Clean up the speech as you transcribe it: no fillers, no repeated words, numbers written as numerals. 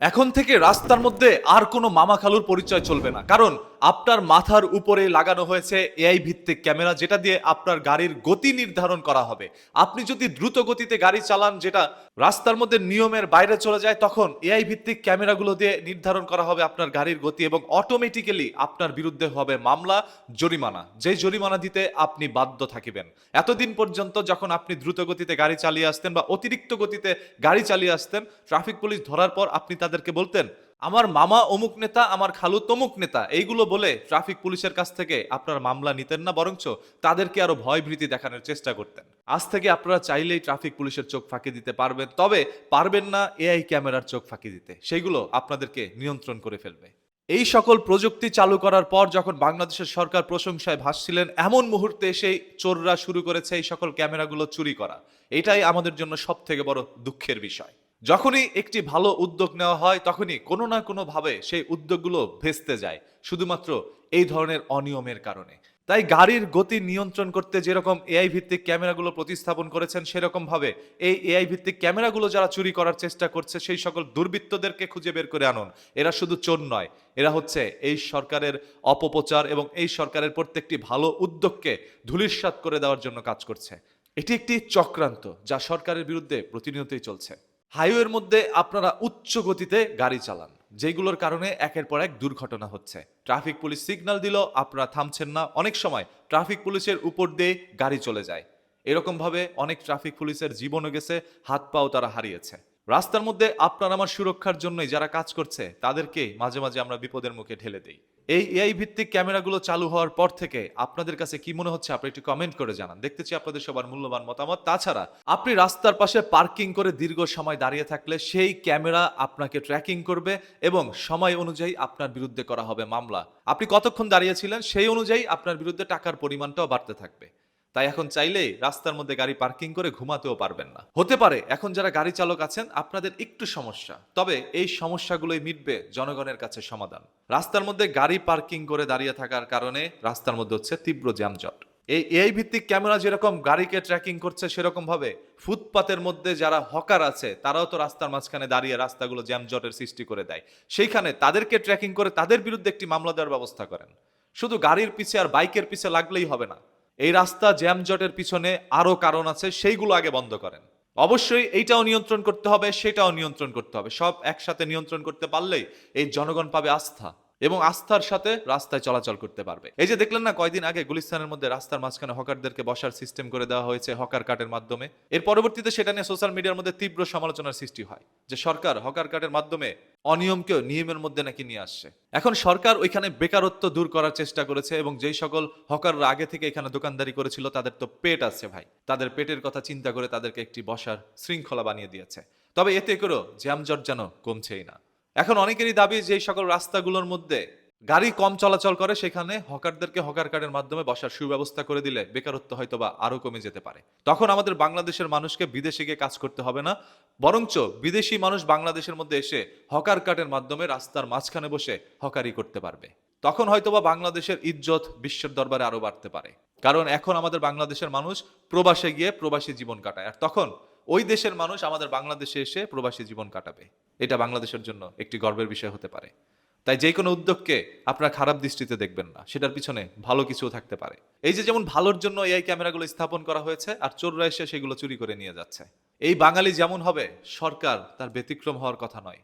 এখন থেকে রাস্তার মধ্যে আর কোনো মামা খালুর পরিচয় চলবে না, কারণ আপনার মাথার উপরে লাগানো হয়েছে এআই ভিত্তিক ক্যামেরা, যেটা দিয়ে আপনার গাড়ির গতি নির্ধারণ করা হবে। আপনি যদি দ্রুত গতিতে গাড়ি চালান, যেটা রাস্তার মধ্যে নিয়মের বাইরে চলে যায়, তখন এআই ভিত্তিক ক্যামেরাগুলো দিয়ে নির্ধারণ করা হবে আপনার গাড়ির গতি এবং অটোমেটিক্যালি আপনার বিরুদ্ধে হবে মামলা, জরিমানা, যেই জরিমানা দিতে আপনি বাধ্য থাকিবেন। এতদিন পর্যন্ত যখন আপনি দ্রুত গতিতে গাড়ি চালিয়ে আসতেন বা অতিরিক্ত গতিতে গাড়ি চালিয়ে আসতেন, ট্রাফিক পুলিশ ধরার পর আপনি তাদেরকে বলতেন আমার মামা অমুক নেতা, আমার খালু তমুক নেতা, এইগুলো বলে ট্রাফিক পুলিশের কাছ থেকে আপনার মামলা নিতেন না, বরঞ্চ তাদেরকে আরো ভয়ভীতি দেখানোর চেষ্টা করতেন। আজ থেকে আপনারা চাইলেই ট্রাফিক পুলিশের চোখ ফাঁকি দিতে পারবেন, তবে পারবেন না এআই ক্যামেরার চোখ ফাঁকি দিতে, সেইগুলো আপনাদেরকে নিয়ন্ত্রণ করে ফেলবে। এই সকল প্রযুক্তি চালু করার পর যখন বাংলাদেশের সরকার প্রশংসায় ভাসছিলেন, এমন মুহূর্তে সেই চোররা শুরু করেছে এই সকল ক্যামেরাগুলো চুরি করা। এটাই আমাদের জন্য সব থেকে বড় দুঃখের বিষয়। যখনই একটি ভালো উদ্যোগ নেওয়া হয়, তখনই কোনো না কোনো ভাবে সেই উদ্যোগগুলো ভেস্তে যায়, শুধুমাত্র এই ধরনের অনিয়মের কারণে। তাই গাড়ির গতি নিয়ন্ত্রণ করতে যেরকম এআই ভিত্তিক ক্যামেরাগুলো প্রতিস্থাপন করেছেন, সেরকম ভাবে এই এআই ভিত্তিক ক্যামেরাগুলো যারা চুরি করার চেষ্টা করছে, সেই সকল দুর্বৃত্তদেরকে খুঁজে বের করে আনুন। এরা শুধু চোর নয়, এরা হচ্ছে এই সরকারের অপপ্রচার এবং এই সরকারের প্রত্যেকটি ভালো উদ্যোগকে ধূলিসাৎ করে দেওয়ার জন্য কাজ করছে। এটি একটি চক্রান্ত যা সরকারের বিরুদ্ধে প্রতিনিয়তই চলছে। হাইওয়ের মধ্যে আপনারা উচ্চ গতিতে গাড়ি চালান, যেগুলোর কারণে একের পর এক দুর্ঘটনা হচ্ছে। ট্রাফিক পুলিশ সিগন্যাল দিল, আপনারা থামছেন না, অনেক সময় ট্রাফিক পুলিশের উপর দিয়ে গাড়ি চলে যায়। এরকম ভাবে অনেক ট্রাফিক পুলিশের জীবনও গেছে, হাত পাও তারা হারিয়েছে। রাস্তার মধ্যে আপনার আমার সুরক্ষার জন্যই যারা কাজ করছে, তাদেরকে মাঝে মাঝে আমরা বিপদের মুখে ঠেলে দেই। এই এআই ভিত্তিক ক্যামেরাগুলো চালু হওয়ার পর থেকে আপনাদের কাছে কি মনে হচ্ছে, আপনি একটু কমেন্ট করে জানান। দেখতে চাই আপনাদের সবার মূল্যবান মতামত। তাছাড়া আপনি রাস্তার পাশে পার্কিং করে দীর্ঘ সময় দাঁড়িয়ে থাকলে সেই ক্যামেরা আপনাকে ট্র্যাকিং করবে এবং সময় অনুযায়ী আপনার বিরুদ্ধে করা হবে মামলা। আপনি কতক্ষণ দাঁড়িয়েছিলেন সেই অনুযায়ী আপনার বিরুদ্ধে টাকার পরিমাণটাও বাড়তে থাকবে। তাই এখন চাইলেই রাস্তার মধ্যে গাড়ি পার্কিং করে ঘুমাতেও পারবেন না। হতে পারে এখন যারা গাড়ি চালক আছেন আপনাদের একটু সমস্যা, তবে এই সমস্যাগুলোই মিটবে জনগণের কাছে সমাধান। রাস্তার মধ্যে গাড়ি পার্কিং করে দাঁড়িয়ে থাকার কারণে রাস্তার মধ্যে হচ্ছে তীব্র জ্যামজট। এই এআই ভিত্তিক ক্যামেরা যেরকম গাড়িকে ট্র্যাকিং করছে, সেরকম ভাবে ফুটপাতের মধ্যে যারা হকার আছে তারাও তো রাস্তার মাঝখানে দাঁড়িয়ে রাস্তাগুলো জ্যামজটের সৃষ্টি করে দেয়। সেইখানে তাদেরকে ট্র্যাকিং করে তাদের বিরুদ্ধে একটি মামলা দেওয়ার ব্যবস্থা করেন। শুধু গাড়ির পিছে আর বাইকের পিছে লাগলেই হবে না, এই রাস্তা জ্যামজটের পিছনে আরো কারণ আছে, সেইগুলো আগে বন্ধ করেন। অবশ্যই এইটাও নিয়ন্ত্রণ করতে হবে, সেটাও নিয়ন্ত্রণ করতে হবে। সব একসাথে নিয়ন্ত্রণ করতে পারলেই এই জনগণ পাবে আস্থা এবং আস্থার সাথে রাস্তায় চলাচল করতে পারবে। এই যে দেখলেন না কয়দিন আগে গুলিস্তানের মধ্যে রাস্তার মাঝখানে হকারদেরকে বসার সিস্টেম করে দেওয়া হয়েছে হকার কার্ডের মাধ্যমে। এর পরবর্তীতে সেটা নিয়ে সোশ্যাল মিডিয়ার মধ্যে তীব্র সমালোচনার সৃষ্টি হয় যে সরকার হকার কার্ডের মাধ্যমে অনিয়মকেও নিয়মের মধ্যে নাকি নিয়ে আসছে। এখন সরকার ওইখানে বেকারত্ব দূর করার চেষ্টা করেছে এবং যেই সকল হকাররা আগে থেকে এখানে দোকানদারি করেছিল, তাদের তো পেট আছে ভাই, তাদের পেটের কথা চিন্তা করে তাদেরকে একটি বসার শৃঙ্খলা বানিয়ে দিয়েছে। তবে এতে করেও জ্যামজট যেন কমছেই না। এখন অনেকেরই দাবি যে এই সকল রাস্তাগুলোর মধ্যে গাড়ি কম চলাচল করে, সেখানে হকারদেরকে হকার কার্ডের মাধ্যমে বসার সুব্যবস্থা করে দিলে বেকারত্ব হয়তো বা আরো কমে যেতে পারে। তখন আমাদের বাংলাদেশের মানুষকে বিদেশে গিয়ে কাজ করতে হবে না, বরঞ্চ বিদেশি মানুষ বাংলাদেশের মধ্যে এসে হকার কার্ডের মাধ্যমে রাস্তার মাঝখানে বসে হকারি করতে পারবে। তখন হয়তোবা বাংলাদেশের ইজ্জত বিশ্বের দরবারে আরো বাড়তে পারে, কারণ এখন আমাদের বাংলাদেশের মানুষ প্রবাসে গিয়ে প্রবাসী জীবন কাটায়, আর তখন ওই দেশের মানুষ আমাদের বাংলাদেশে এসে প্রবাসী জীবন কাটাবে। এটা বাংলাদেশের জন্য একটি গর্বের বিষয় হতে পারে। তাই যে কোনো উদ্যোগকে আপনারা খারাপ দৃষ্টিতে দেখবেন না, সেটার পিছনে ভালো কিছুও থাকতে পারে। এই যে যেমন ভালোর জন্য এই ক্যামেরাগুলো স্থাপন করা হয়েছে, আর চোররা এসে সেগুলো চুরি করে নিয়ে যাচ্ছে। এই বাঙালি যেমন হবে, সরকার তার ব্যতিক্রম হওয়ার কথা নয়।